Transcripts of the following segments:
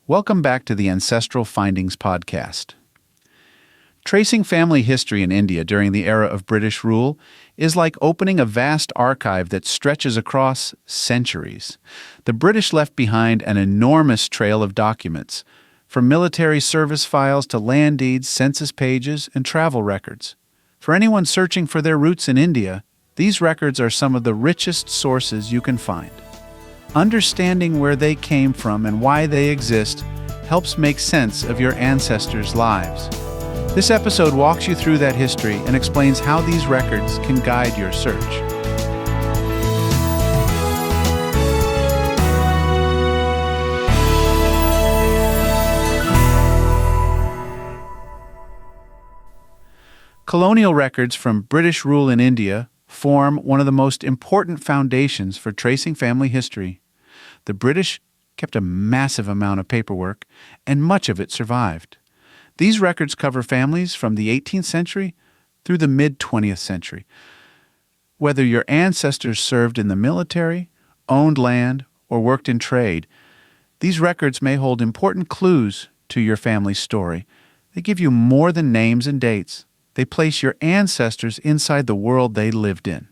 Welcome back to the Ancestral Findings podcast. Tracing family history in India during the era of British rule is like opening a vast archive that stretches across centuries. The British left behind an enormous trail of documents, from military service files to land deeds, census pages, and travel records. For anyone searching for their roots in India, these records are some of the richest sources you can find. Understanding where they came from and why they exist helps make sense of your ancestors' lives. This episode walks you through that history and explains how these records can guide your search. Colonial records from British rule in India form one of the most important foundations for tracing family history. The British kept a massive amount of paperwork, and much of it survived. These records cover families from the 18th century through the mid-20th century. Whether your ancestors served in the military, owned land, or worked in trade, these records may hold important clues to your family's story. They give you more than names and dates. They place your ancestors inside the world they lived in.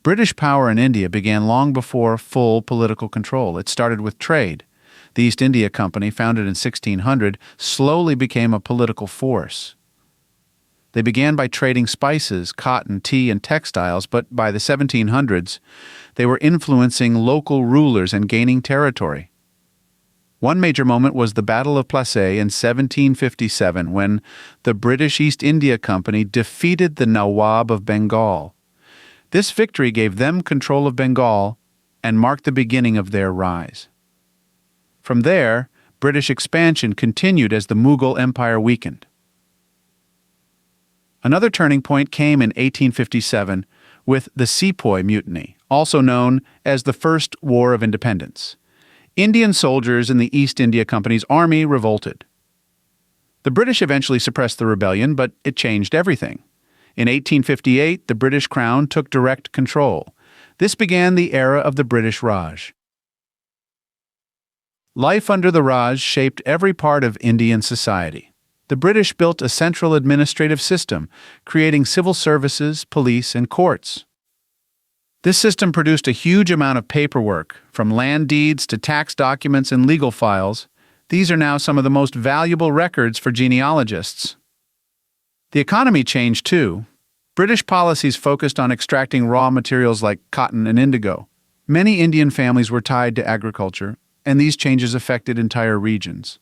British power in India began long before full political control. It started with trade. The East India Company, founded in 1600, slowly became a political force. They began by trading spices, cotton, tea, and textiles, but by the 1700s, they were influencing local rulers and gaining territory. One major moment was the Battle of Plassey in 1757, when the British East India Company defeated the Nawab of Bengal. This victory gave them control of Bengal and marked the beginning of their rise. From there, British expansion continued as the Mughal Empire weakened. Another turning point came in 1857 with the Sepoy Mutiny, also known as the First War of Independence. Indian soldiers in the East India Company's army revolted. The British eventually suppressed the rebellion, but it changed everything. In 1858, the British Crown took direct control. This began the era of the British Raj. Life under the Raj shaped every part of Indian society. The British built a central administrative system, creating civil services, police, and courts. This system produced a huge amount of paperwork, from land deeds to tax documents and legal files. These are now some of the most valuable records for genealogists. The economy changed too. British policies focused on extracting raw materials like cotton and indigo. Many Indian families were tied to agriculture, and these changes affected entire regions.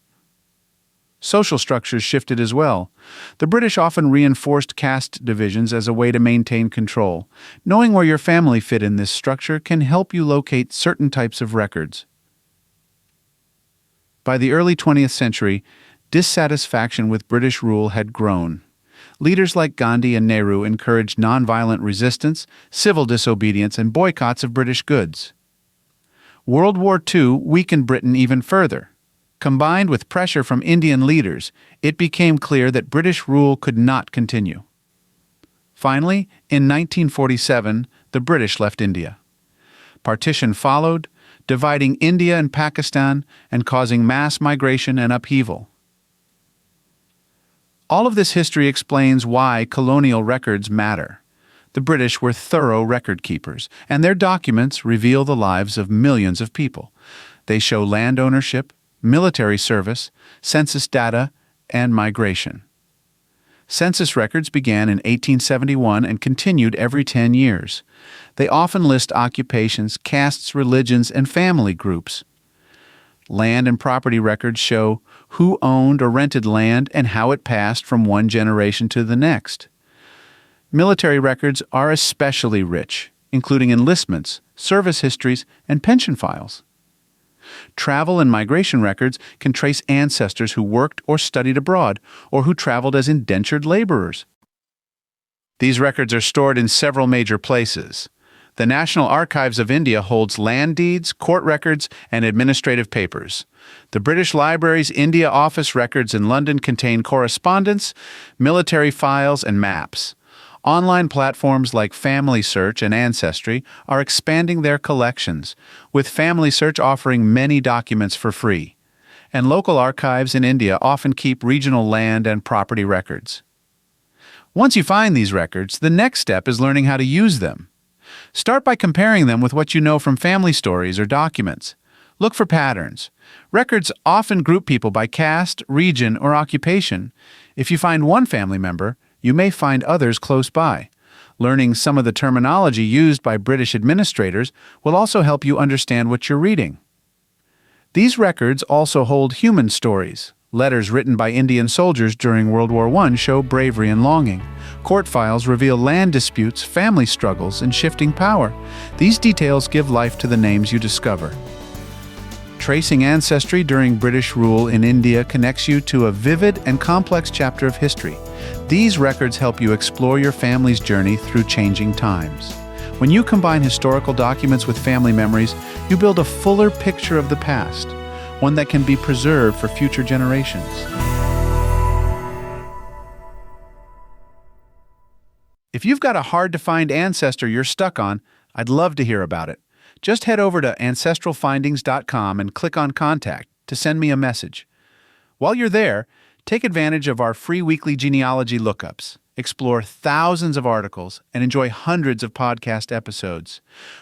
Social structures shifted as well. The British often reinforced caste divisions as a way to maintain control. Knowing where your family fit in this structure can help you locate certain types of records. By the early 20th century, dissatisfaction with British rule had grown. Leaders like Gandhi and Nehru encouraged nonviolent resistance, civil disobedience, and boycotts of British goods. World War II weakened Britain even further. Combined with pressure from Indian leaders, it became clear that British rule could not continue. Finally, in 1947, the British left India. Partition followed, dividing India and Pakistan and causing mass migration and upheaval. All of this history explains why colonial records matter. The British were thorough record keepers, and their documents reveal the lives of millions of people. They show land ownership, military service, census data, and migration. Census records began in 1871 and continued every 10 years. They often list occupations, castes, religions, and family groups. Land and property records show who owned or rented land and how it passed from one generation to the next. Military records are especially rich, including enlistments, service histories, and pension files. Travel and migration records can trace ancestors who worked or studied abroad, or who traveled as indentured laborers. These records are stored in several major places. The National Archives of India holds land deeds, court records, and administrative papers. The British Library's India Office records in London contain correspondence, military files, and maps. Online platforms like Family Search and Ancestry are expanding their collections, with Family Search offering many documents for free. And local archives in India often keep regional land and property records. Once you find these records, the next step is learning how to use them. Start by comparing them with what you know from family stories or documents. Look for patterns. Records often group people by caste, region, or occupation. If you find one family member, you may find others close by. Learning some of the terminology used by British administrators will also help you understand what you're reading. These records also hold human stories. Letters written by Indian soldiers during World War I show bravery and longing. Court files reveal land disputes, family struggles, and shifting power. These details give life to the names you discover. Tracing ancestry during British rule in India connects you to a vivid and complex chapter of history. These records help you explore your family's journey through changing times. When you combine historical documents with family memories, you build a fuller picture of the past, one that can be preserved for future generations. If you've got a hard-to-find ancestor you're stuck on, I'd love to hear about it. Just head over to ancestralfindings.com and click on Contact to send me a message. While you're there, take advantage of our free weekly genealogy lookups. Explore thousands of articles and enjoy hundreds of podcast episodes.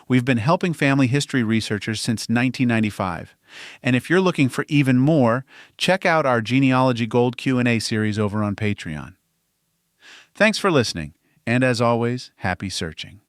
We've been helping family history researchers since 1995. And if you're looking for even more, check out our Genealogy Gold Q&A series over on Patreon. Thanks for listening, and as always, happy searching.